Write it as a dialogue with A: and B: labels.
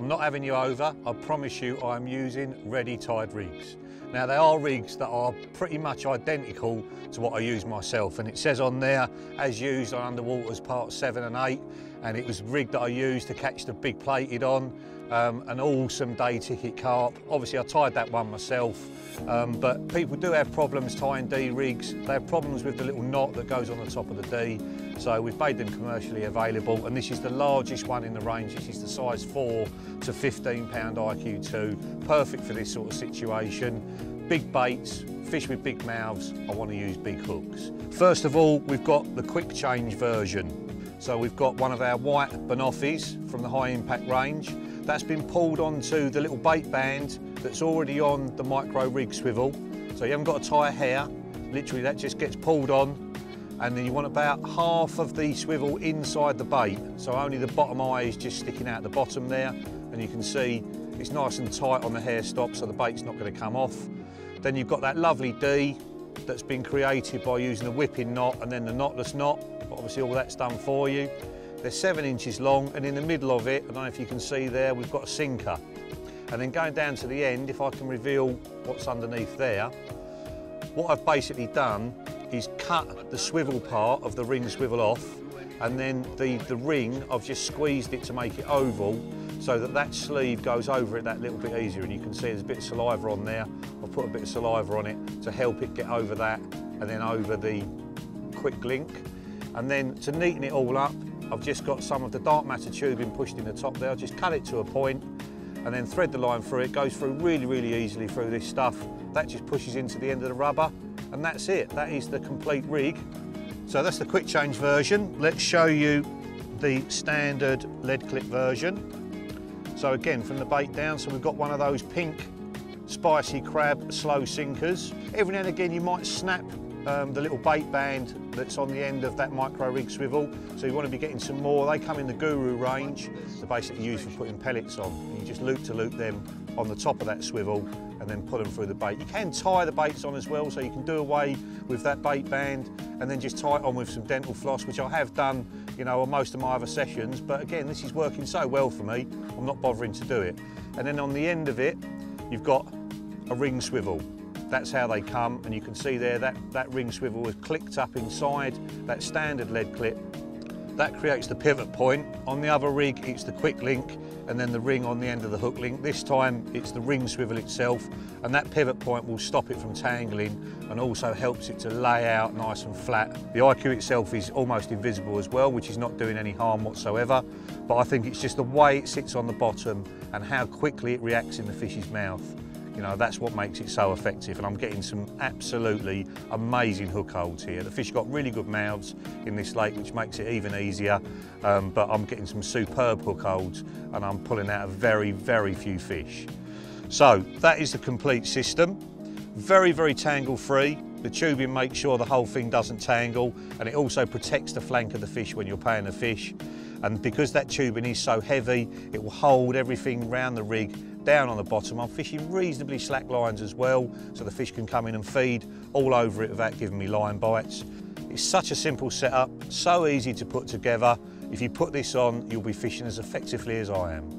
A: I'm not having you over. I promise you I'm using ready-tied rigs. Now they are rigs that are pretty much identical to what I use myself, and it says on there, as used on Underwater's Part 7 and 8, and it was a rig that I used to catch the big plated on, an awesome day ticket carp. Obviously I tied that one myself, but people do have problems tying D rigs. They have problems with the little knot that goes on the top of the D, so we've made them commercially available, and this is the largest one in the range. This is the size 4 to 15 pound IQ2, perfect for this sort of situation. Big baits, fish with big mouths, I want to use big hooks. First of all, we've got the quick change version. So we've got one of our white banoffees from the high impact range. That's been pulled onto the little bait band that's already on the micro rig swivel. So you haven't got to tie a hair, literally that just gets pulled on, and then you want about half of the swivel inside the bait. So only the bottom eye is just sticking out the bottom there, and you can see it's nice and tight on the hair stop so the bait's not going to come off. Then you've got that lovely D that's been created by using a whipping knot and then the knotless knot. Obviously all that's done for you. They're 7 inches long, and in the middle of it, I don't know if you can see there, we've got a sinker. And then going down to the end, if I can reveal what's underneath there, what I've basically done is cut the swivel part of the ring swivel off, and then the ring, I've just squeezed it to make it oval so that that sleeve goes over it that little bit easier. And you can see there's a bit of saliva on there. I've put a bit of saliva on it to help it get over that, and then over the quick link. And then to neaten it all up, I've just got some of the dark matter tubing pushed in the top there. I'll just cut it to a point and then thread the line through. It goes through really, really easily through this stuff. That just pushes into the end of the rubber, and that's it. That is the complete rig. So that's the quick change version. Let's show you the standard lead clip version. So again, from the bait down, so we've got one of those pink spicy crab slow sinkers. Every now and again you might snap the little bait band that's on the end of that micro rig swivel, so you want to be getting some more. They come in the Guru range. They're basically used for putting pellets on. You just loop to loop them on the top of that swivel and then pull them through the bait. You can tie the baits on as well, so you can do away with that bait band and then just tie it on with some dental floss, which I have done, you know, on most of my other sessions. But again, this is working so well for me, I'm not bothering to do it. And then on the end of it, you've got a ring swivel. That's how they come, and you can see there that ring swivel is clicked up inside that standard lead clip. That creates the pivot point. On the other rig, it's the quick link and then the ring on the end of the hook link. This time, it's the ring swivel itself, and that pivot point will stop it from tangling and also helps it to lay out nice and flat. The IQ itself is almost invisible as well, which is not doing any harm whatsoever, but I think it's just the way it sits on the bottom and how quickly it reacts in the fish's mouth. You know, that's what makes it so effective, and I'm getting some absolutely amazing hook holds here. The fish got really good mouths in this lake, which makes it even easier, but I'm getting some superb hook holds, and I'm pulling out a very, very few fish. So that is the complete system. Very, very tangle free. The tubing makes sure the whole thing doesn't tangle, and it also protects the flank of the fish when you're paying the fish. And because that tubing is so heavy, it will hold everything round the rig down on the bottom. I'm fishing reasonably slack lines as well, so the fish can come in and feed all over it without giving me line bites. It's such a simple setup, so easy to put together. If you put this on, you'll be fishing as effectively as I am.